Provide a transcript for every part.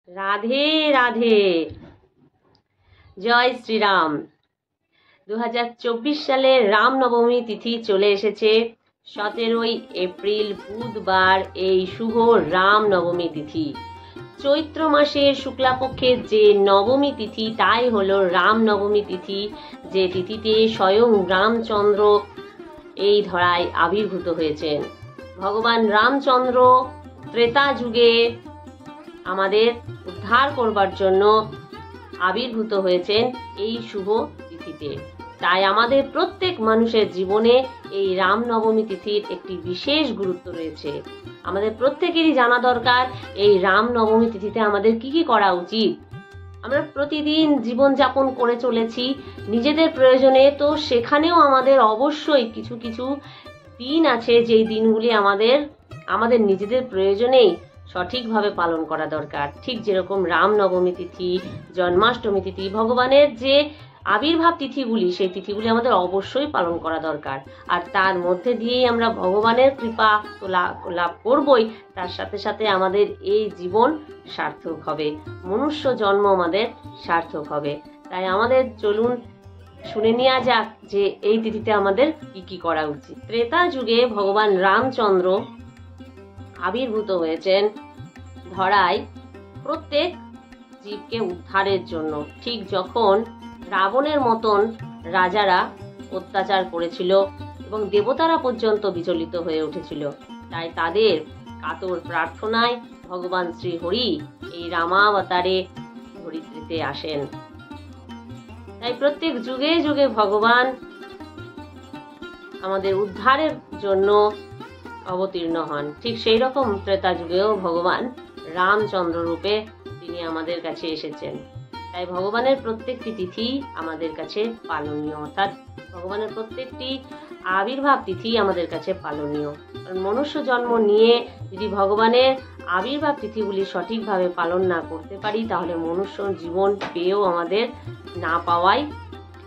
রাধে রাধে। জয় শ্রীরাম। 2024 সালের রামনবমী তিথি চলে এসেছে। 17ই এপ্রিল বুধবার এই শুভ রামনবমী তিথি। চৈত্র মাসের শুক্লাপক্ষের যে নবমী তিথি তাই হলো রামনবমী তিথি, যে তিথিতে স্বয়ং রামচন্দ্র এই ধরায় আবির্ভূত হয়েছেন। ভগবান রামচন্দ্র ত্রেতা যুগে আমাদের উদ্ধার করবার জন্য আবির্ভূত হয়েছেন এই শুভ তিথিতে। তাই আমাদের প্রত্যেক মানুষের জীবনে এই রামনবমী তিথির একটি বিশেষ গুরুত্ব রয়েছে। আমাদের প্রত্যেকেরই জানা দরকার এই রামনবমী তিথিতে আমাদের কি কি করা উচিত। আমরা প্রতিদিন জীবনযাপন করে চলেছি নিজেদের প্রয়োজনে, তো সেখানেও আমাদের অবশ্যই কিছু কিছু দিন আছে যেই দিনগুলি আমাদের নিজেদের প্রয়োজনেই সঠিকভাবে পালন করা দরকার। ঠিক যেরকম রামনবমী তিথি, জন্মাষ্টমী তিথি, ভগবানের যে আবির্ভাব তিথিগুলি, সেই তিথিগুলি আমাদের অবশ্যই পালন করা দরকার। আর তার মধ্যে দিয়েই আমরা ভগবানের কৃপা তো লাভ করবই, তার সাথে সাথে আমাদের এই জীবন সার্থক হবে, মনুষ্য জন্ম আমাদের সার্থক হবে। তাই আমাদের চলুন শুনে নেওয়া যাক যে এই তিথিতে আমাদের কি কি করা উচিত। ত্রেতা যুগে ভগবান রামচন্দ্র আবির্ভূত হয়েছেন ধরায় প্রত্যেক জীবকে উদ্ধারের জন্য। ঠিক যখন রাবণের মতন রাজারা অত্যাচার করেছিল এবং দেবতারা পর্যন্ত বিচলিত হয়ে উঠেছিল, তাই তাদের কাতর প্রার্থনায় ভগবান শ্রী হরি এই রামাবতারে ধরিত্রীতে আসেন। তাই প্রত্যেক যুগে যুগে ভগবান আমাদের উদ্ধারের জন্য অবতীর্ণ হন। ঠিক সেই রকম ত্রেতা যুগেও ভগবান রামচন্দ্র রূপে তিনি আমাদের কাছে এসেছেন। তাই ভগবানের প্রত্যেকটি তিথি আমাদের কাছে পালনীয়, অর্থাৎ ভগবানের প্রত্যেকটি আবির্ভাব তিথি আমাদের কাছে পালনীয়। কারণ মনুষ্য জন্ম নিয়ে যদি ভগবানের আবির্ভাব তিথিগুলি সঠিকভাবে পালন না করতে পারি, তাহলে মনুষ্য জীবন পেয়েও আমাদের না পাওয়াই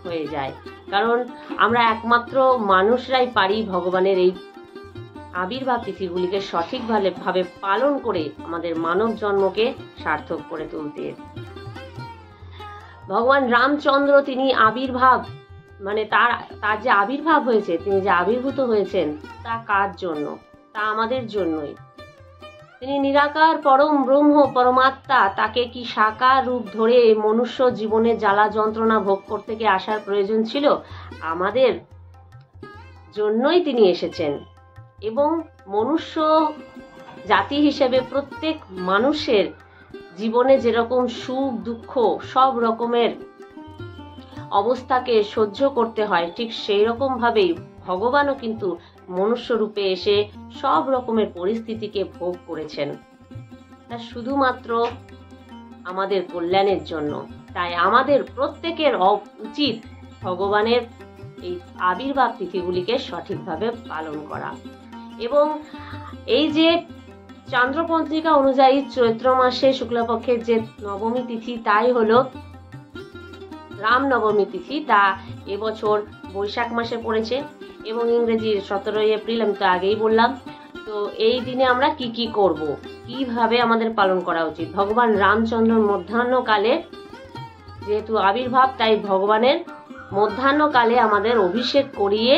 হয়ে যায়। কারণ আমরা একমাত্র মানুষরাই পারি ভগবানের এই আবির্ভাব তিথিগুলিকে সঠিকভাবে পালন করে আমাদের মানব জন্মকে সার্থক করে তুলতে। ভগবান রামচন্দ্র তিনি আবির্ভাব তার যে আবির্ভাব হয়েছে, তিনি যে আবির্ভূত হয়েছেন, তা কার জন্য? তা আমাদের জন্যই। তিনি নিরাকার পরম ব্রহ্ম পরমাত্মা, তাকে কি সাকার রূপ ধরে মনুষ্য জীবনে জ্বালা যন্ত্রণা ভোগ করতে কি আসার প্রয়োজন ছিল? আমাদের জন্যই তিনি এসেছেন। এবং মনুষ্য জাতি হিসেবে প্রত্যেক মানুষের জীবনে যেরকম সুখ দুঃখ সব রকমের অবস্থাকে সহ্য করতে হয়, ঠিক সেই রকম ভাবেই ভগবানও কিন্তু মনুষ্য রূপে এসে সব রকমের পরিস্থিতিকে ভোগ করেছেন, তা শুধুমাত্র আমাদের কল্যাণের জন্য। তাই আমাদের প্রত্যেকের উচিত ভগবানের এই আবির্ভাব তিথিগুলিকে সঠিকভাবে পালন করা। এবং এই যে চন্দ্রপঞ্জিকা অনুযায়ী চৈত্র মাসে শুক্লপক্ষের যে নবমী তিথি, তাই হলো রামনবমী তিথি। তা এবছর বৈশাখ মাসে পড়েছে এবং ইংরেজির 17ই এপ্রিল, আমি তো আগেই বললাম। তো এই দিনে আমরা কি কি করব, কিভাবে আমাদের পালন করা উচিত? ভগবান রামচন্দ্রর মধ্যাহ্নকালে যেহেতু আবির্ভাব, তাই ভগবানের মধ্যাহ্নকালে আমাদের অভিষেক করিয়ে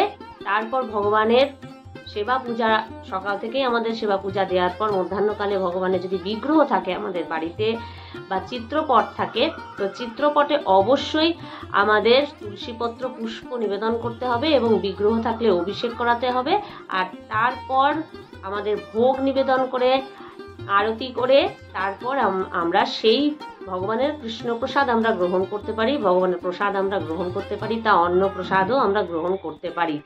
তারপর ভগবানের সেবা পূজা, সকাল থেকেই আমাদের সেবা পূজা দেওয়ার পর মধ্যাহ্নকালে ভগবানের যদি বিগ্রহ থাকে আমাদের বাড়িতে বা চিত্রপট থাকে, তো চিত্রপটে অবশ্যই আমাদের তুলসীপত্র পুষ্প নিবেদন করতে হবে এবং বিগ্রহ থাকলে অভিষেক করাতে হবে। আর তারপর আমাদের ভোগ নিবেদন করে আরতি করে তারপর আমরা সেই ভগবানের কৃষ্ণ প্রসাদ আমরা গ্রহণ করতে পারি, ভগবানের প্রসাদ আমরা গ্রহণ করতে পারি, তা অন্ন প্রসাদও আমরা গ্রহণ করতে পারি।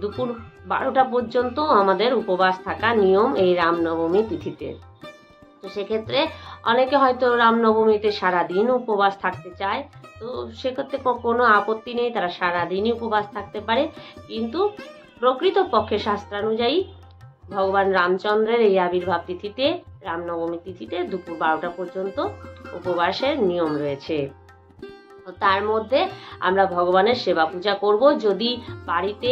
দুপুর 12টা পর্যন্ত আমাদের উপবাস থাকা নিয়ম এই রামনবমী তিথিতে। তো সেক্ষেত্রে অনেকে হয়তো রামনবমীতে সারাদিন উপবাস থাকতে চায়, তো সেক্ষেত্রে কোনো আপত্তি নেই, তারা সারাদিনই উপবাস থাকতে পারে। কিন্তু প্রকৃতপক্ষে শাস্ত্রানুযায়ী ভগবান রামচন্দ্রের এই আবির্ভাব তিথিতে, রামনবমী তিথিতে দুপুর 12টা পর্যন্ত উপবাসের নিয়ম রয়েছে। তার মধ্যে আমরা ভগবানের সেবা পূজা করব। যদি বাড়িতে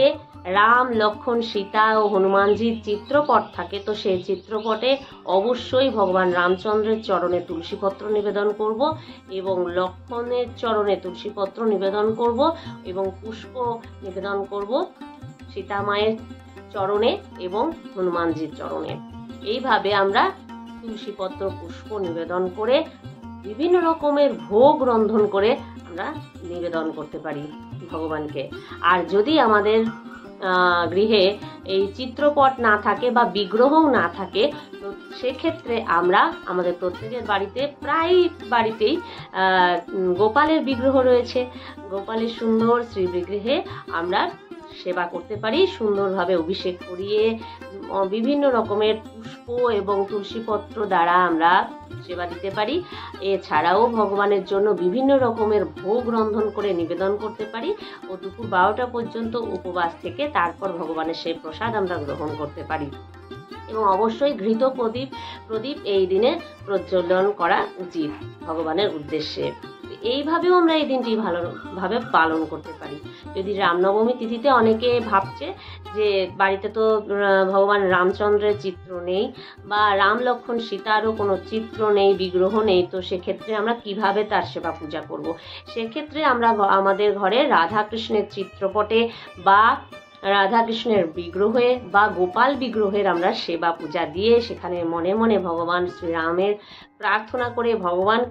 রাম, লক্ষ্মণ, সীতা ও হনুমানজির চিত্রপট থাকে, তো সেই চিত্রপটে অবশ্যই ভগবান রামচন্দ্রের চরণে তুলসীপত্র নিবেদন করব এবং লক্ষ্মণের চরণে তুলসীপত্র নিবেদন করব এবং পুষ্প নিবেদন করব সীতা মায়ের চরণে এবং হনুমানজির চরণে। এইভাবে আমরা তুলসীপত্র পুষ্প নিবেদন করে বিভিন্ন রকমের ভোগ রন্ধন করে আমরা নিবেদন করতে পারি ভগবানকে। আর যদি আমাদের গৃহে এই চিত্রপট না থাকে বা বিগ্রহও না থাকে, তো সেক্ষেত্রে আমরা আমাদের প্রত্যেকের বাড়িতে প্রায় বাড়িতেই গোপালের বিগ্রহ রয়েছে। গোপালের সুন্দর শ্রী বিগ্রহে আমরা সেবা করতে পারি, সুন্দরভাবে অভিষেক করিয়ে বিভিন্ন রকমের পুষ্প এবং তুলসীপত্র দ্বারা আমরা সেবা দিতে পারি। এছাড়াও ভগবানের জন্য বিভিন্ন রকমের ভোগ রন্ধন করে নিবেদন করতে পারি ও দুপুর 12টা পর্যন্ত উপবাস থেকে তারপর ভগবানের সেই প্রসাদ আমরা গ্রহণ করতে পারি। এবং অবশ্যই ঘৃত প্রদীপ এই দিনে প্রজ্বলন করা উচিত ভগবানের উদ্দেশ্যে। এইভাবেও আমরা এই দিনটি ভালোভাবে পালন করতে পারি। যদি রামনবমী তিথিতে অনেকে ভাবছে যে বাড়িতে তো ভগবান রামচন্দ্রের চিত্র নেই বা রাম, লক্ষ্মণ, সীতারও কোনো চিত্র নেই, বিগ্রহ নেই, তো সেক্ষেত্রে আমরা কিভাবে তার সেবা পূজা করব? সেক্ষেত্রে আমরা আমাদের ঘরে রাধাকৃষ্ণের চিত্রপটে বা রাধাকৃষ্ণের বিগ্রহে বা গোপাল বিগ্রহের আমরা সেবা পূজা দিয়ে সেখানে মনে মনে ভগবান শ্রীরামের প্রার্থনা করে, ভগবান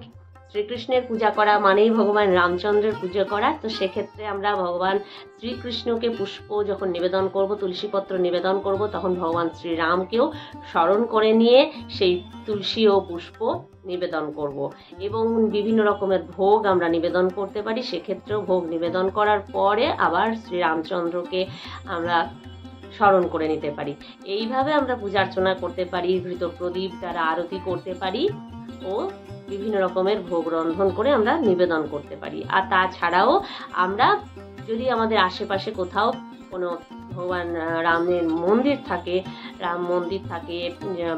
শ্রীকৃষ্ণের পূজা করা মানেই ভগবান রামচন্দ্রের পূজা করা, তো সেক্ষেত্রে আমরা ভগবান শ্রীকৃষ্ণকে পুষ্প যখন নিবেদন করব, তুলসীপত্র নিবেদন করব, তখন ভগবান শ্রীরামকেও স্মরণ করে নিয়ে সেই তুলসী ও পুষ্প নিবেদন করব এবং বিভিন্ন রকমের ভোগ আমরা নিবেদন করতে পারি। সেক্ষেত্রেও ভোগ নিবেদন করার পরে আবার শ্রীরামচন্দ্রকে আমরা স্মরণ করে নিতে পারি। এইভাবে আমরা পূজা অর্চনা করতে পারি, ঘৃত প্রদীপ দ্বারা আরতি করতে পারি ও বিভিন্ন রকমের ভোগ রন্ধন করে আমরা নিবেদন করতে পারি। আর তাছাড়াও আমরা যদি আমাদের আশেপাশে কোথাও কোনো ভগবান রামের মন্দির থাকে, রাম মন্দির থাকে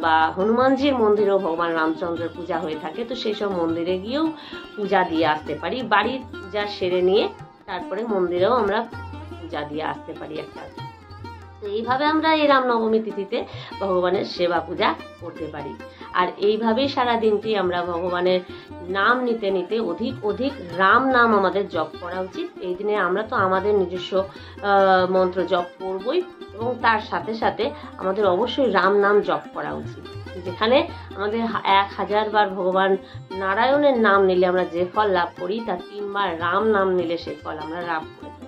বা হনুমানজির মন্দিরেও ভগবান রামচন্দ্রের পূজা হয়ে থাকে, তো সেই সব মন্দিরে গিয়েও পূজা দিয়ে আসতে পারি। বাড়ির পূজা সেরে নিয়ে তারপরে মন্দিরেও আমরা পূজা দিয়ে আসতে পারি একটা। তো এইভাবে আমরা এই রামনবমী তিথিতে ভগবানের সেবা পূজা করতে পারি। আর এইভাবেই সারা দিনটি আমরা ভগবানের নাম নিতে নিতে অধিক রাম নাম আমাদের জপ করা উচিত। এই দিনে আমরা তো আমাদের নিজস্ব মন্ত্র জপ করবই এবং তার সাথে সাথে আমাদের অবশ্যই রাম নাম জপ করা উচিত। যেখানে আমাদের 1000 বার ভগবান নারায়ণের নাম নিলে আমরা যে ফল লাভ করি, তার 3 বার রাম নাম নিলে সেই ফল আমরা লাভ করে থাকি।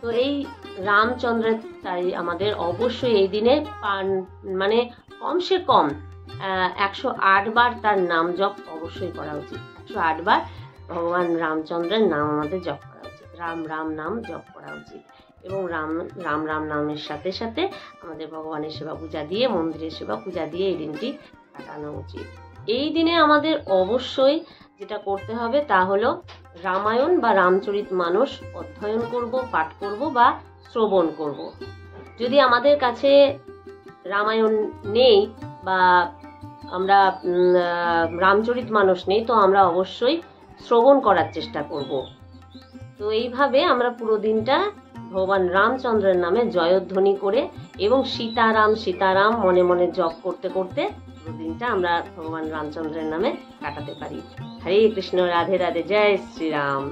তো এই রামচন্দ্রের তাই আমাদের অবশ্যই এই দিনে মানে কমসে কম 108 বার তার নাম জপ অবশ্যই করা উচিত। 108 বার ভগবান রামচন্দ্রের নাম আমাদের জপ করা উচিত, রাম রাম নাম জপ করা উচিত এবং রাম রাম রাম নামের সাথে সাথে আমাদের ভগবানের সেবা পূজা দিয়ে, মন্দিরের সেবা পূজা দিয়ে এই দিনটি কাটানো উচিত। এই দিনে আমাদের অবশ্যই যেটা করতে হবে তা হলো রামায়ণ বা রামচরিতমানস অধ্যয়ন করব, পাঠ করব বা শ্রবণ করব। যদি আমাদের কাছে রামায়ণ নেই বা আমরা রামচরিতমানস নেই, তো আমরা অবশ্যই শ্রবণ করার চেষ্টা করব। তো এইভাবে আমরা পুরো দিনটা ভগবান রামচন্দ্রের নামে জয়ধ্বনি করে এবং সীতারাম সীতারাম মনে মনে জপ করতে করতে পুরো দিনটা আমরা ভগবান রামচন্দ্রের নামে কাটাতে পারি। হরে কৃষ্ণ, রাধে রাধে, জয় শ্রীরাম।